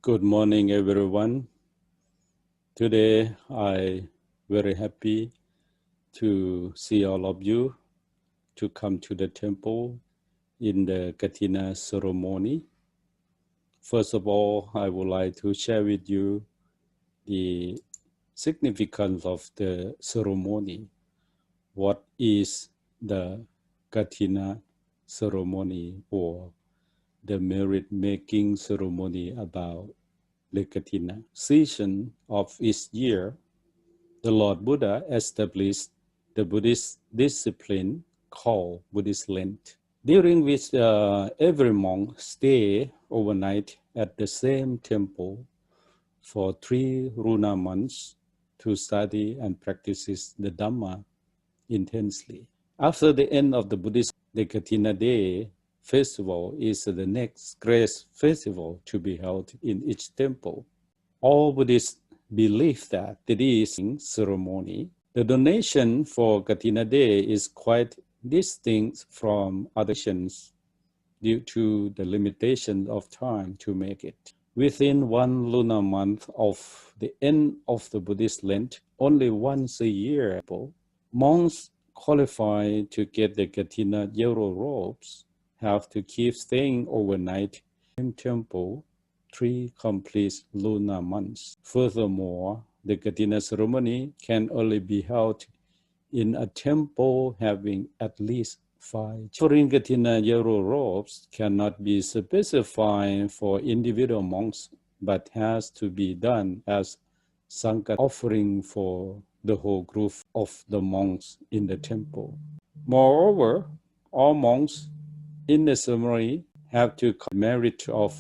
Good morning, everyone. Today, I very happy to see all of you to come to the temple in the Kathina ceremony. First of all, I would like to share with you the significance of the ceremony. What is the Kathina ceremony or the merit-making ceremony about the Kathina? Season of each year, the Lord Buddha established the Buddhist discipline called Buddhist Lent, during which every monk stay overnight at the same temple for 3 lunar months to study and practice the Dhamma intensely. After the end of the Buddhist, the Kathina Day festival is the next great festival to be held in each temple. All Buddhists believe that this ceremony, the donation for Kathina Day is quite distinct from other traditions due to the limitation of time to make it. Within 1 lunar month of the end of the Buddhist Lent, only once a year, monks qualified to get the Kathina yellow robes have to keep staying overnight in temple 3 complete lunar months. Furthermore, the Kathina ceremony can only be held in a temple having at least 5. Offering Kathina yellow robes cannot be specified for individual monks, but has to be done as Sangha offering for the whole group of the monks in the temple. Moreover, all monks in the ceremony have to merit of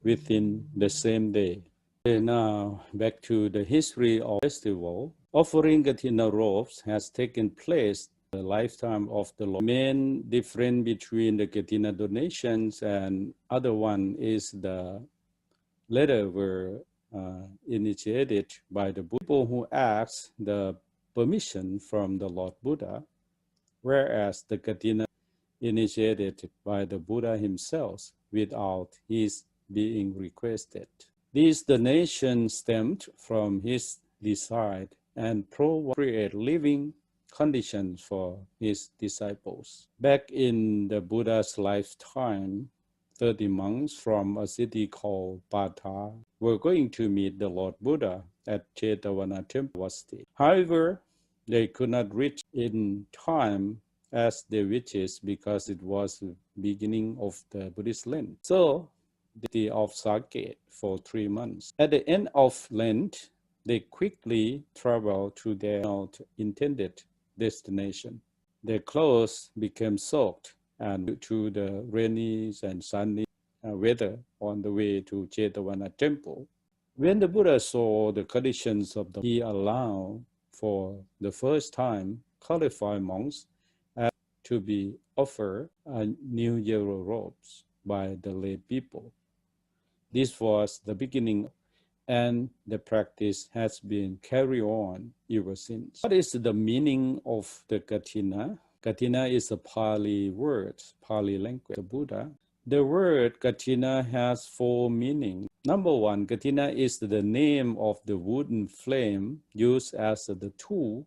within the same day. Okay, now back to the history of the festival. Offering Kathina robes has taken place in the lifetime of the Lord. The main difference between the Kathina donations and other one is the latter were initiated by the people who asked the permission from the Lord Buddha, whereas the Kathina initiated by the Buddha himself without his being requested. This donation stemmed from his desire and create living conditions for his disciples. Back in the Buddha's lifetime, 30 monks from a city called Bata were going to meet the Lord Buddha at Jetavana Temple. However, they could not reach in time as they wishes because it was the beginning of the Buddhist Lent. So, the of sake for 3 months. At the end of Lent, they quickly traveled to their intended destination. Their clothes became soaked, and due to the rainy and sunny weather on the way to Jetavana Temple, when the Buddha saw the conditions of the, he allowed for the first time qualified monks to be offered new yellow robes by the lay people. This was the beginning, and the practice has been carried on ever since. What is the meaning of the Kathina? Kathina is a Pali word, Pali language, the Buddha. The word Kathina has 4 meanings. Number 1, Kathina is the name of the wooden flame used as the tool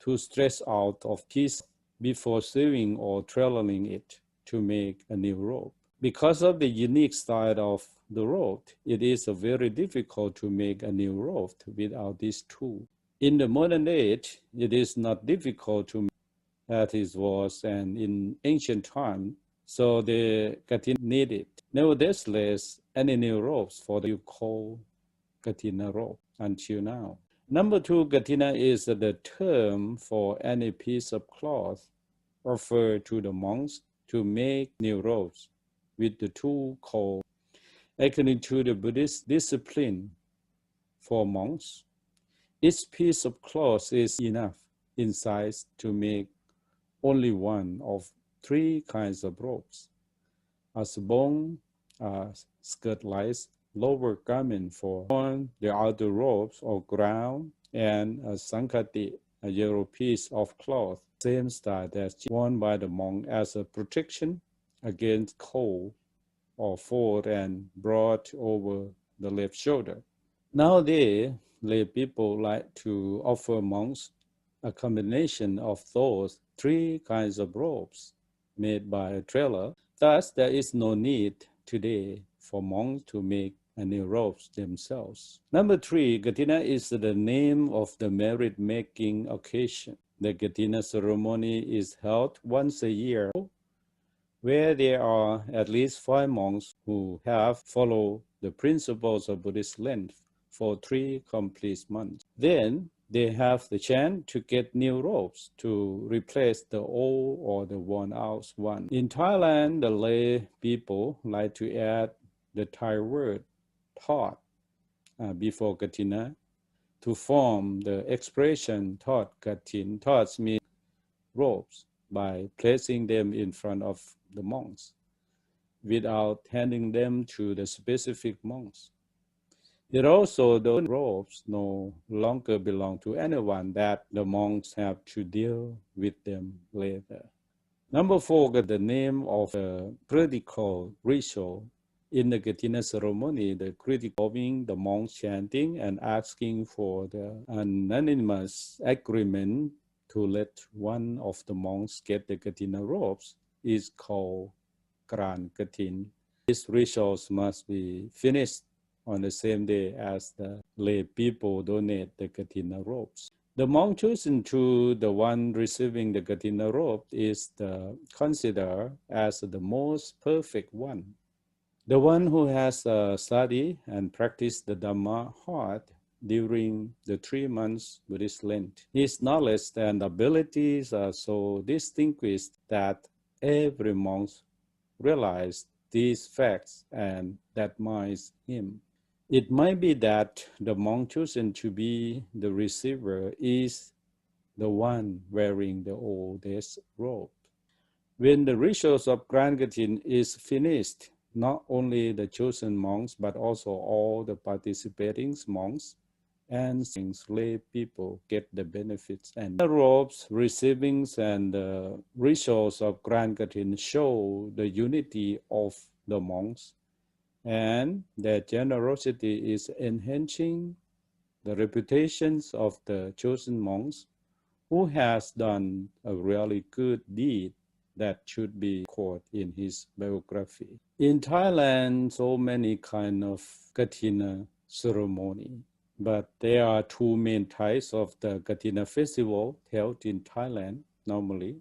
to stretch out of piece before sewing or trailing it to make a new robe. Because of the unique style of the robe, it is very difficult to make a new robe without this tool. In the modern age, it is not difficult to make as it was and in ancient time, so the Kathina needed. Nevertheless, any new robes for the call Kathina robe until now. Number 2, Kathina is the term for any piece of cloth offered to the monks to make new robes with the tool called. According to the Buddhist discipline for monks, each piece of cloth is enough in size to make only one of 3 kinds of robes: a sabong, a skirt-like lower garment for the outer robes or ground, and a sankati, a yellow piece of cloth, same style that's worn by the monk as a protection against cold or fog and brought over the left shoulder. Nowadays, lay people like to offer monks a combination of those three kinds of robes made by a tailor. Thus, there is no need today for monks to make any robes themselves. Number three, Kathina is the name of the merit-making occasion. The Kathina ceremony is held once a year, where there are at least 5 monks who have followed the principles of Buddhist Lent for 3 complete months. Then they have the chance to get new robes to replace the old or the worn-out one. In Thailand, the lay people like to add the Thai word "thot" before Kathina to form the expression "thot Kathin." Thot means robes by placing them in front of the monks without handing them to the specific monks. It also, those robes no longer belong to anyone, that the monks have to deal with them later. Number 4, the name of the critical ritual. In the Kathina ceremony, the critical meaning the monks chanting and asking for the unanimous agreement to let one of the monks get the Kathina robes is called Gran Kathin. These rituals must be finished on the same day as the lay people donate the Kathina robes. The monk chosen to the one receiving the Kathina robe is considered as the most perfect one. The one who has studied and practiced the Dhamma hard during the 3 months Buddhist Lent. His knowledge and abilities are so distinguished that every monk realizes these facts and that admires him. It might be that the monk chosen to be the receiver is the one wearing the oldest robe. When the rituals of Grand Kathin is finished, not only the chosen monks, but also all the participating monks and lay people get the benefits. And the robes, receivings, and the rituals of Grand Kathin show the unity of the monks, and their generosity is enhancing the reputations of the chosen monks who has done a really good deed that should be recorded in his biography. In Thailand, so many kind of Kathina ceremony, but there are 2 main types of the Kathina festival held in Thailand normally.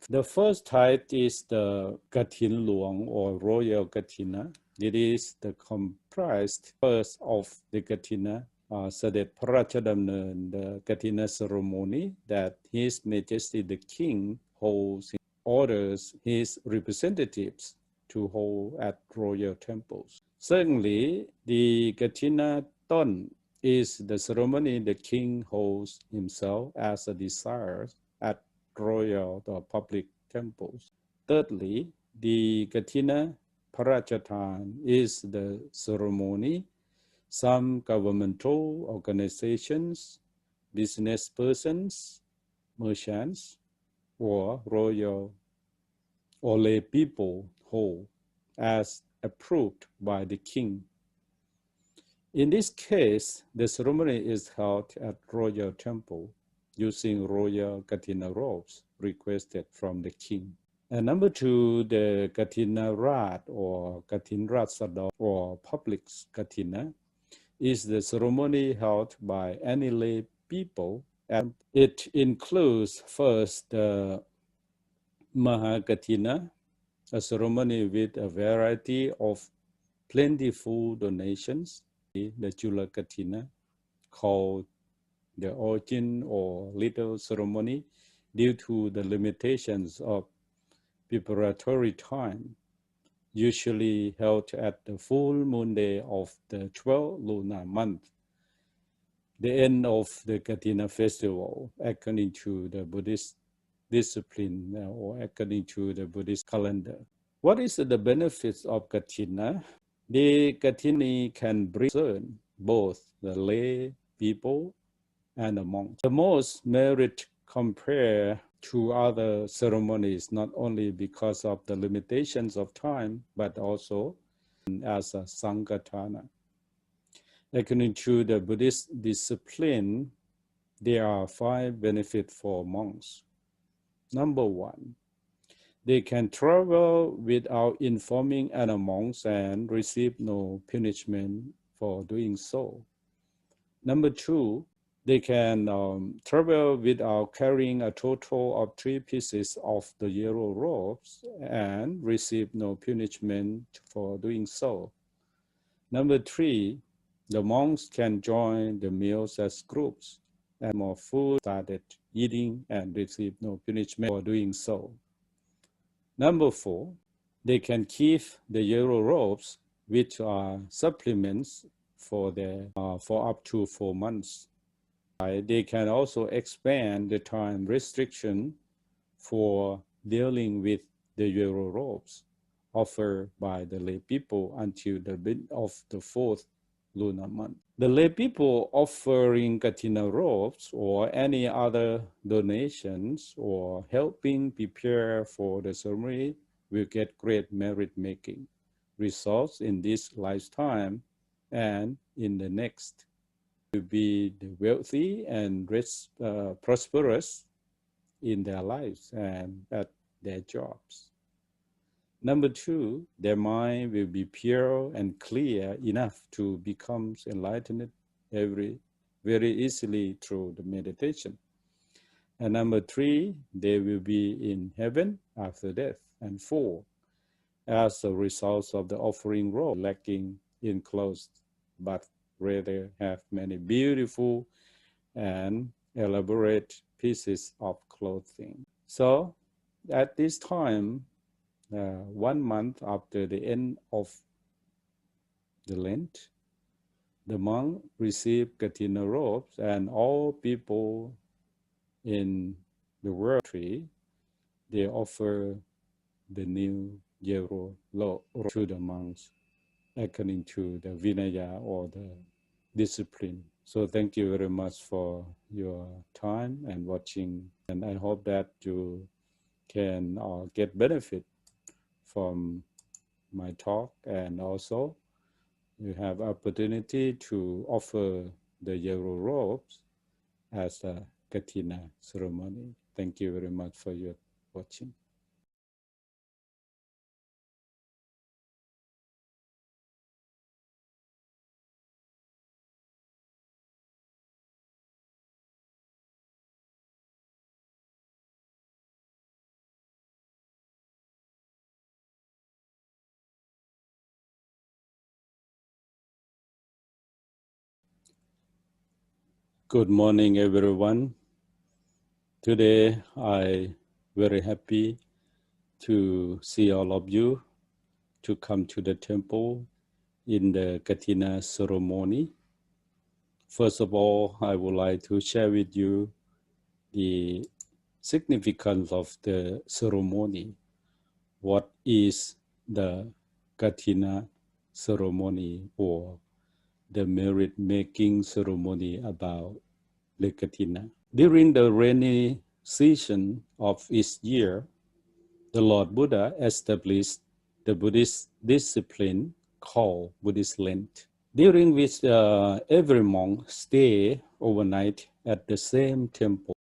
The first type is the Kathin Luang or Royal Kathina. It is the comprised first of the Kathina Sadet พระราชดำเนิน the Kathina ceremony that His Majesty the King holds, orders his representatives to hold at royal temples. Secondly, the Kathina Ton is the ceremony the king holds himself as a desire at royal or public temples. Thirdly, the Kathina พระราชทาน is the ceremony some governmental organizations, business persons, merchants, or royal or lay people hold as approved by the king. In this case, the ceremony is held at royal temple using royal Kathina robes requested from the king. And number 2, the Kathina Rat or Kathin Ratsador or public Kathina is the ceremony held by any lay people, and it includes first the Mahakathina, a ceremony with a variety of plentiful donations, the Chula Kathina, called the origin or little ceremony due to the limitations of preparatory time, usually held at the full moon day of the 12th lunar month, the end of the Kathina festival, according to the Buddhist discipline or according to the Buddhist calendar. What is the benefits of Kathina? The Kathina can bring both the lay people and the monks. The most merit compared to other ceremonies, not only because of the limitations of time, but also as a Sangatana. According to the Buddhist discipline, there are 5 benefits for monks. Number 1, they can travel without informing other monks and receive no punishment for doing so. Number 2, they can travel without carrying a total of 3 pieces of the yellow robes and receive no punishment for doing so. Number 3, the monks can join the meals as groups, and more food started eating and receive no punishment for doing so. Number 4, they can keep the yellow robes, which are supplements for up to 4 months. They can also expand the time restriction for dealing with the yellow robes offered by the lay people until the mid of the 4th lunar month. The lay people offering Kathina robes or any other donations or helping prepare for the ceremony will get great merit making results in this lifetime and in the next, to be wealthy and prosperous in their lives and at their jobs. Number 2, their mind will be pure and clear enough to become enlightened very easily through the meditation. And number 3, they will be in heaven after death. And 4, as a result of the offering robe, lacking in clothes, but rather have many beautiful and elaborate pieces of clothing. So at this time, 1 month after the end of the Lent, the monk received Kathina robes, and all people in the world they offer the new yellow robe to the monks according to the Vinaya or the discipline. So thank you very much for your time and watching, and I hope that you can get benefit from my talk, and also you have opportunity to offer the yellow robes as a Kathina ceremony. Thank you very much for your watching. Good morning, everyone. Today, I very happy to see all of you to come to the temple in the Kathina ceremony. First of all, I would like to share with you the significance of the ceremony. What is the Kathina ceremony or the merit-making ceremony about the Kathina? During the rainy season of each year, the Lord Buddha established the Buddhist discipline called Buddhist Lent, during which every monk stay overnight at the same temple